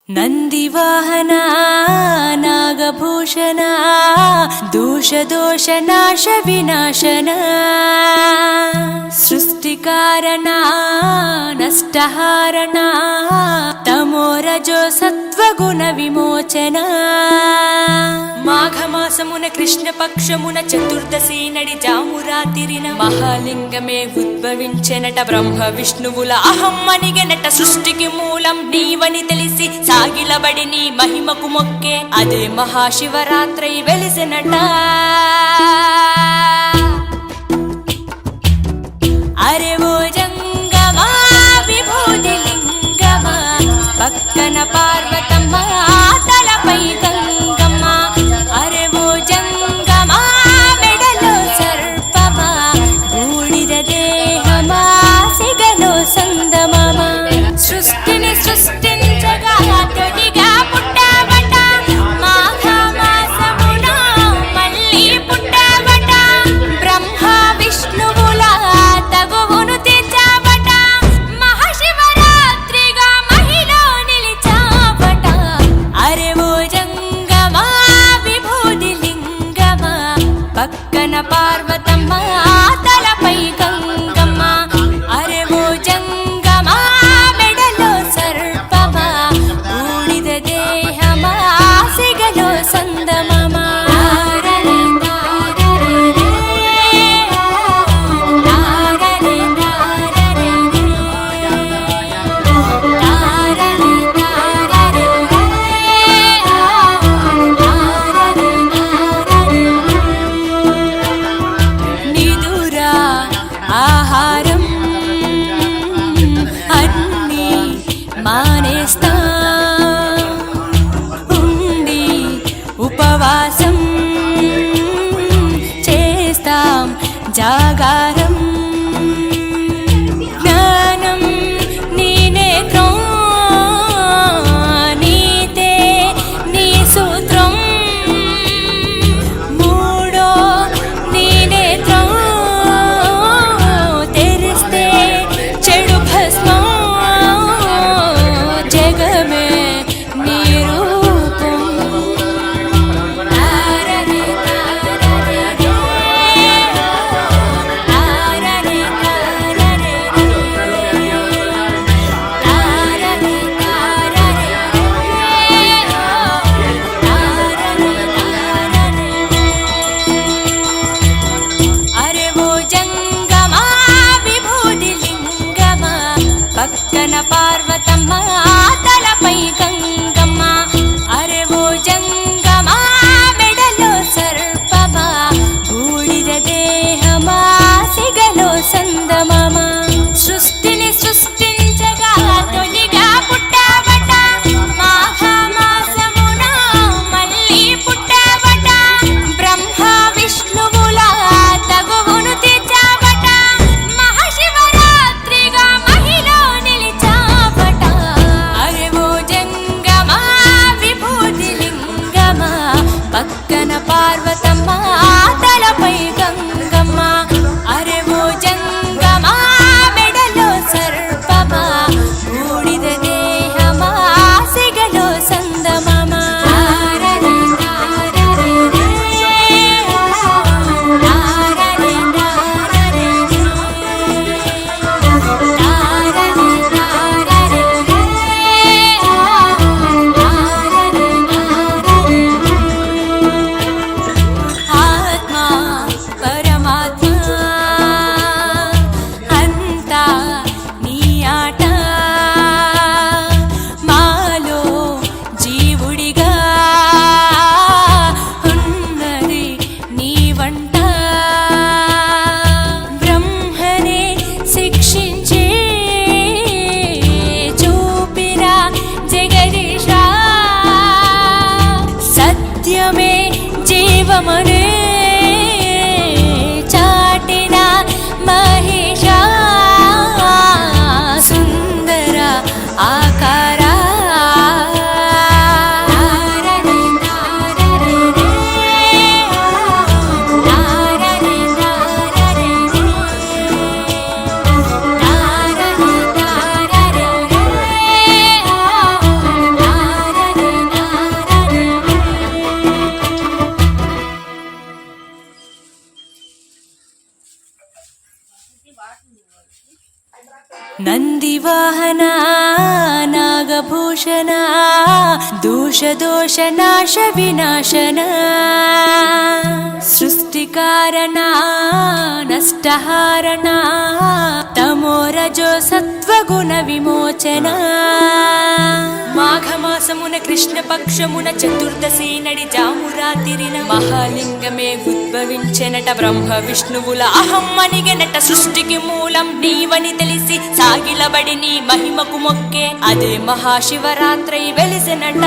ನಂದಿವಾಹನ ನಾಗಭೂಷಣ ದೋಷ ದೋಷ ನಾಶ ವಿನಾಶನ ಸೃಷ್ಟಿಕಾರಣ ನಷ್ಟಹಾರಣ తమోరజో సత్వగుణ విమోచన మాఘమాసమున కృష్ణపక్షమున చతుర్దశి నడి జామురాతిరిన మహాలింగమే ఉద్భవించెనట. బ్రహ్మ విష్ణువుల అహం అనిగెనట. సృష్టికి మూలం నీవని తెలిసి సాగిలబడి నీ మహిమకు మొక్కే అదే మహాశివరాత్రి వెలిసెనట. అరే ఓ జంగమా విభూతి లింగమా పక్కన పార్వతమ్మ తలపై గంగమ్మ. అరే ఓ జంగమా మెడలో సర్పమా బూడిద దేహమా సిగలో సందమమ. సృష్టిని సృష్టించగా తొలిగా పుట్టావట. మాఘమాసమున మళ్ళీ పుట్టావట. బ్రహ్మ విష్ణువుల తగువును తెచ్చావట. మహాశివరాత్రిగా మహిలో నిలిచావట. అరే ఓ జంగమా విభూతి లింగమా పక్కన పార్వతమ్మ తలపై గంగమ్మ. అరే ఓ జంగమా మెడలో సర్పమా బూడిద దేహమా సిగలో సందమమ. నిదురా ఆహారం అన్నీ మానేస్తా ఉండి ఉపవాసం చేస్తాం జాగారం. జ్ఞానం నీ నేత్రం నీతే నీ సూత్రం. మూడో నీ నేత్రం తెరిస్తే చెడు భస్మం. జగమే నీ రూపం. అరే ఓ జంగమా విభూతి లింగమా పక్కన పార్వతమ్మ తలపై గంగమ్మ. అరే ఓ జంగమా మెడలో సర్పమా బూడిద దేహమా సిగలో సందమమ. సృష్టిని సృష్టించగా తొలిగా పుట్టావట. మాఘమాసమున మళ్ళీ పుట్టావట. బ్రహ్మ విష్ణువుల తగువును తెచ్చావట. మహాశివరాత్రిగా మహిలో నిలిచావట. అరే ఓ జంగమా విభూతి లింగమా పక్కన పార్వతమ్మ తలపై గంగమ్మ. అరే ఓ జంగమా మెడలో సర్పమా బూడిద దేహమా సిగలో సందమమ. ఆత్మ పరమాత్మ అంతా నీ ఆట. మాలో జీవుడిగా ఉన్నది నీ వంట. బ్రహ్మనే శిక్షించే చూపిన జగదీశ. సత్యమే జీవమనే చాటిన మహేశ. సుందర ఆకార ನಂದಿವಾಹನ ನಾಗಭೂಷಣ ದೋಷ ನಾಶ ವಿನಾಶನ ಸೃಷ್ಟಿಕಾರಣ ನಷ್ಟಹಾರಣ తమోరజో సత్వగుణ విమోచన మాఘమాసమున కృష్ణపక్షమున చతుర్దశి నడి జామురాతిరిన మహాలింగమే ఉద్భవించెనట బ్రహ్మ విష్ణువుల అహం అనిగెనట సృష్టికి మూలం నీవని తెలిసి సాగిలబడి నీ మహిమకు మొక్కే అదే మహాశివరాత్రి వెలిసెనట